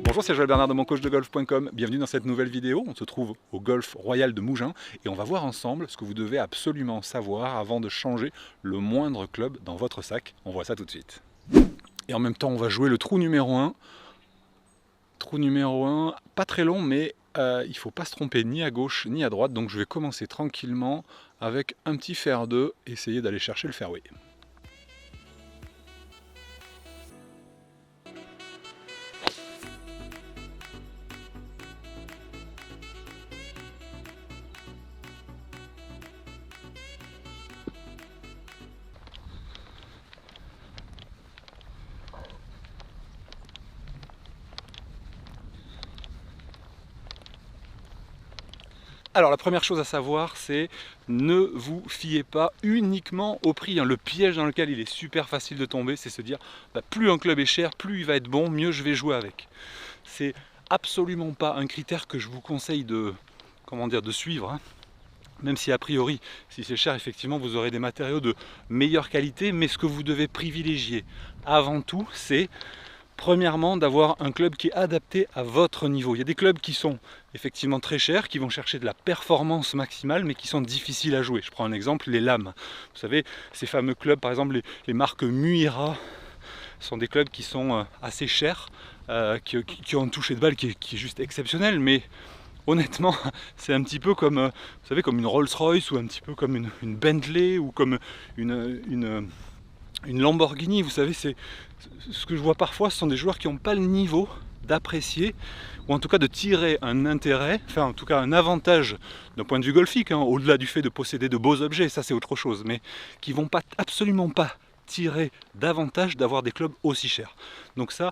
Bonjour, c'est Joël Bernard de moncoachdegolf.com. Bienvenue dans cette nouvelle vidéo. On se trouve au Golf Royal de Mougins et on va voir ensemble ce que vous devez absolument savoir avant de changer le moindre club dans votre sac. On voit ça tout de suite. Et en même temps, on va jouer le trou numéro 1. Trou numéro 1, pas très long, mais il ne faut pas se tromper ni à gauche ni à droite. Donc je vais commencer tranquillement avec un petit fer 2, essayer d'aller chercher le fairway. Alors la première chose à savoir, c'est ne vous fiez pas uniquement au prix. Le piège dans lequel il est super facile de tomber, c'est se dire plus un club est cher, plus il va être bon, mieux je vais jouer avec. C'est absolument pas un critère que je vous conseille de suivre. Même si a priori, si c'est cher, effectivement, vous aurez des matériaux de meilleure qualité, mais ce que vous devez privilégier avant tout, c'est premièrement, d'avoir un club qui est adapté à votre niveau. Il y a des clubs qui sont effectivement très chers, qui vont chercher de la performance maximale, mais qui sont difficiles à jouer. Je prends un exemple, les lames. Vous savez, ces fameux clubs, par exemple les marques Muira, sont des clubs qui sont assez chers, qui ont un toucher de balle qui est juste exceptionnel, mais honnêtement, c'est un petit peu comme, vous savez, comme une Rolls-Royce ou un petit peu comme une Bentley ou comme une Lamborghini. Vous savez, c'est ce que je vois parfois, ce sont des joueurs qui n'ont pas le niveau d'apprécier ou en tout cas de tirer un intérêt, enfin en tout cas un avantage d'un point de vue golfique, au-delà du fait de posséder de beaux objets, ça c'est autre chose, mais qui vont absolument pas tirer d'avantage d'avoir des clubs aussi chers. Donc ça,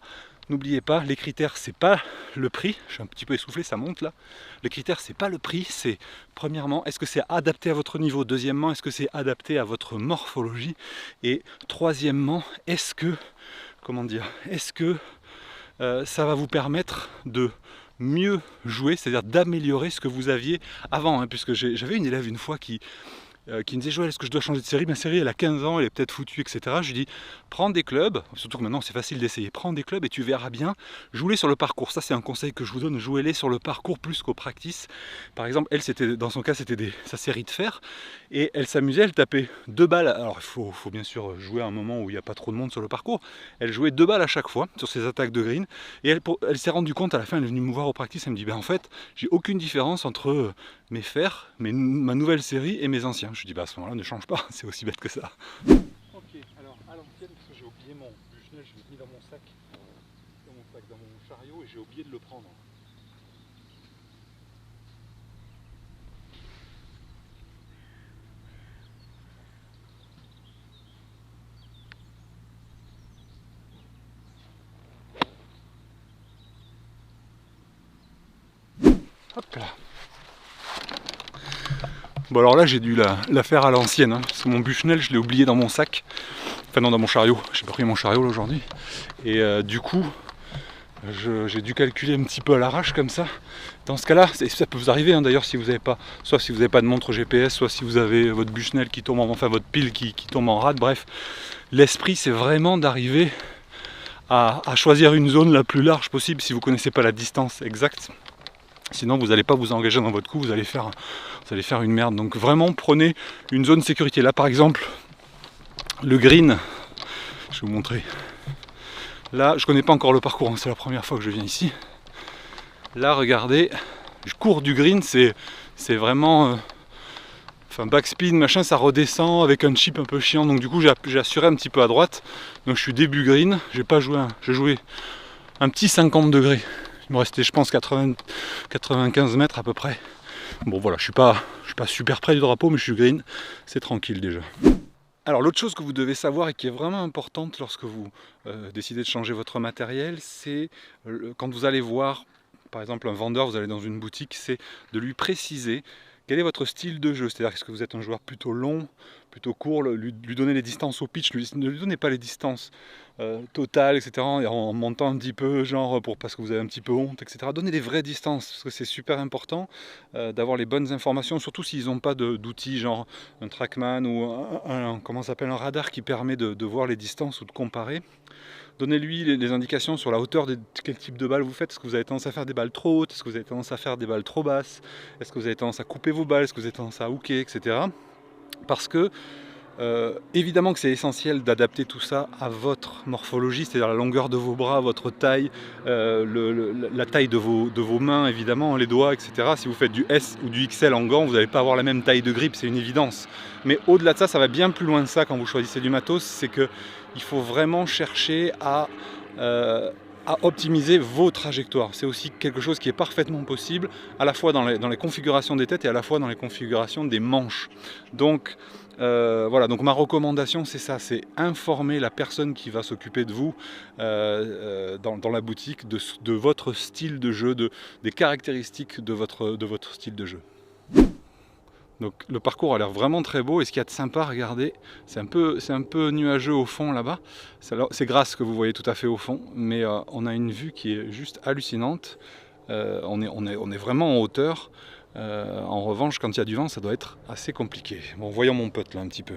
n'oubliez pas, les critères c'est pas le prix, je suis un petit peu essoufflé, ça monte là. Les critères c'est pas le prix, c'est premièrement, est-ce que c'est adapté à votre niveau? Deuxièmement, est-ce que c'est adapté à votre morphologie? Et troisièmement, est-ce que ça va vous permettre de mieux jouer, c'est-à-dire d'améliorer ce que vous aviez avant, puisque j'avais une élève une fois qui me disait Joël, est-ce que je dois changer de série? Ma série elle a 15 ans, elle est peut-être foutue, etc. Je lui dis prends des clubs, surtout que maintenant c'est facile d'essayer, prends des clubs et tu verras bien, joue-les sur le parcours. Ça c'est un conseil que je vous donne, jouez-les sur le parcours plus qu'au practice. Par exemple, elle, dans son cas c'était sa série de fer et elle s'amusait, elle tapait 2 balles. Alors il faut bien sûr jouer à un moment où il n'y a pas trop de monde sur le parcours. Elle jouait 2 balles à chaque fois sur ses attaques de green et elle s'est rendue compte à la fin, elle est venue me voir au practice, elle me dit en fait j'ai aucune différence entre mes fers, ma nouvelle série et mes anciens. Je lui dis à ce moment-là ne change pas, c'est aussi bête que ça. Ok, alors à l'ancienne, parce que j'ai oublié mon Bushnell, je l'ai mis dans mon sac, dans mon chariot et j'ai oublié de le prendre. Hop là. Bon alors là j'ai dû la faire à l'ancienne, parce que mon Bushnell je l'ai oublié dans mon sac, enfin non dans mon chariot, j'ai pas pris mon chariot là aujourd'hui, et du coup j'ai dû calculer un petit peu à l'arrache comme ça. Dans ce cas là, ça peut vous arriver d'ailleurs si vous n'avez pas, soit si vous n'avez pas de montre GPS, soit si vous avez votre Bushnell qui tombe enfin votre pile qui tombe en rade, bref, l'esprit c'est vraiment d'arriver à choisir une zone la plus large possible si vous ne connaissez pas la distance exacte. Sinon vous n'allez pas vous engager dans votre coup, vous allez faire une merde. Donc vraiment prenez une zone sécurité. Là par exemple, le green, je vais vous montrer. Là je connais pas encore le parcours, c'est la première fois que je viens ici. Là regardez, je cours du green, c'est vraiment backspin machin, ça redescend avec un chip un peu chiant. Donc du coup j'ai assuré un petit peu à droite. Donc je suis début green, j'ai joué un petit 50 degrés. Il me restait je pense 95 mètres à peu près. Bon voilà, je suis pas super près du drapeau, mais je suis green, c'est tranquille déjà. Alors l'autre chose que vous devez savoir et qui est vraiment importante lorsque vous décidez de changer votre matériel, c'est quand vous allez voir par exemple un vendeur, vous allez dans une boutique, c'est de lui préciser quel est votre style de jeu. C'est-à-dire est-ce que vous êtes un joueur plutôt long, plutôt court, lui donner les distances au pitch, ne lui donnez pas les distances totales, etc. En montant un petit peu, genre parce que vous avez un petit peu honte, etc. Donnez les vraies distances, parce que c'est super important d'avoir les bonnes informations, surtout s'ils n'ont pas d'outils genre un Trackman ou comment ça s'appelle, un radar qui permet de voir les distances ou de comparer. Donnez-lui les indications sur la hauteur de quel type de balle vous faites. Est-ce que vous avez tendance à faire des balles trop hautes? Est-ce que vous avez tendance à faire des balles trop basses? Est-ce que vous avez tendance à couper vos balles? Est-ce que vous avez tendance à hooker, etc. Parce que évidemment que c'est essentiel d'adapter tout ça à votre morphologie, c'est-à-dire la longueur de vos bras, votre taille, la taille de vos mains, évidemment, les doigts, etc. Si vous faites du S ou du XL en gants, vous n'allez pas avoir la même taille de grip, c'est une évidence. Mais au-delà de ça, ça va bien plus loin de ça quand vous choisissez du matos, c'est qu'il faut vraiment chercher à optimiser vos trajectoires. C'est aussi quelque chose qui est parfaitement possible, à la fois dans les configurations des têtes et à la fois dans les configurations des manches. Donc, voilà, donc ma recommandation c'est ça, c'est informer la personne qui va s'occuper de vous dans la boutique de votre style de jeu, des caractéristiques de votre style de jeu. Donc le parcours a l'air vraiment très beau et ce qu'il y a de sympa, regardez, c'est un peu nuageux au fond là-bas, c'est Grasse que vous voyez tout à fait au fond, mais on a une vue qui est juste hallucinante, on est vraiment en hauteur. En revanche, quand il y a du vent, ça doit être assez compliqué. Bon, voyons mon pote là un petit peu.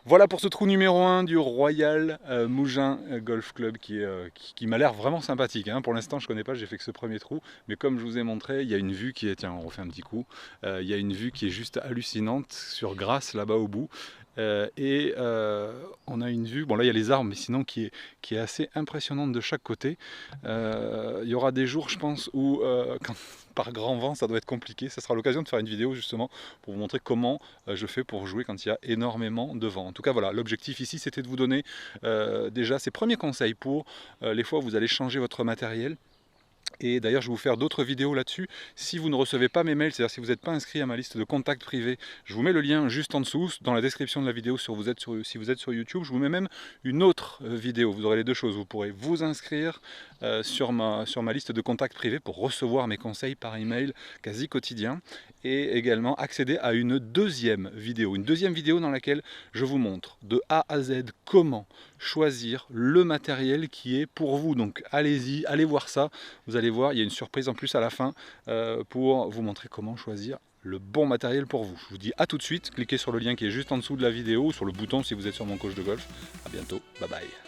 Voilà pour ce trou numéro 1 du Royal Mougins Golf Club qui m'a l'air vraiment sympathique. Hein. Pour l'instant, je ne connais pas, j'ai fait que ce premier trou. Mais comme je vous ai montré, il y a une vue qui est... Tiens, on refait un petit coup. Il y a une vue qui est juste hallucinante sur Grasse, là-bas au bout. On a une vue, bon là il y a les arbres, mais sinon qui est assez impressionnante de chaque côté. Il y aura des jours, je pense, où par grand vent ça doit être compliqué. Ça sera l'occasion de faire une vidéo justement pour vous montrer comment je fais pour jouer quand il y a énormément de vent. En tout cas voilà, l'objectif ici c'était de vous donner déjà ces premiers conseils pour les fois où vous allez changer votre matériel. Et d'ailleurs, je vais vous faire d'autres vidéos là-dessus. Si vous ne recevez pas mes mails, c'est-à-dire si vous n'êtes pas inscrit à ma liste de contacts privés, je vous mets le lien juste en dessous, dans la description de la vidéo si vous êtes sur YouTube. Je vous mets même une autre vidéo. Vous aurez les deux choses. Vous pourrez vous inscrire sur ma liste de contacts privés pour recevoir mes conseils par email quasi quotidien. Et également accéder à une deuxième vidéo dans laquelle je vous montre de A à Z comment choisir le matériel qui est pour vous. Donc allez-y, allez voir ça. Vous allez voir, il y a une surprise en plus à la fin pour vous montrer comment choisir le bon matériel pour vous. Je vous dis à tout de suite, cliquez sur le lien qui est juste en dessous de la vidéo, ou sur le bouton si vous êtes sur mon coach de golf. A bientôt, bye bye.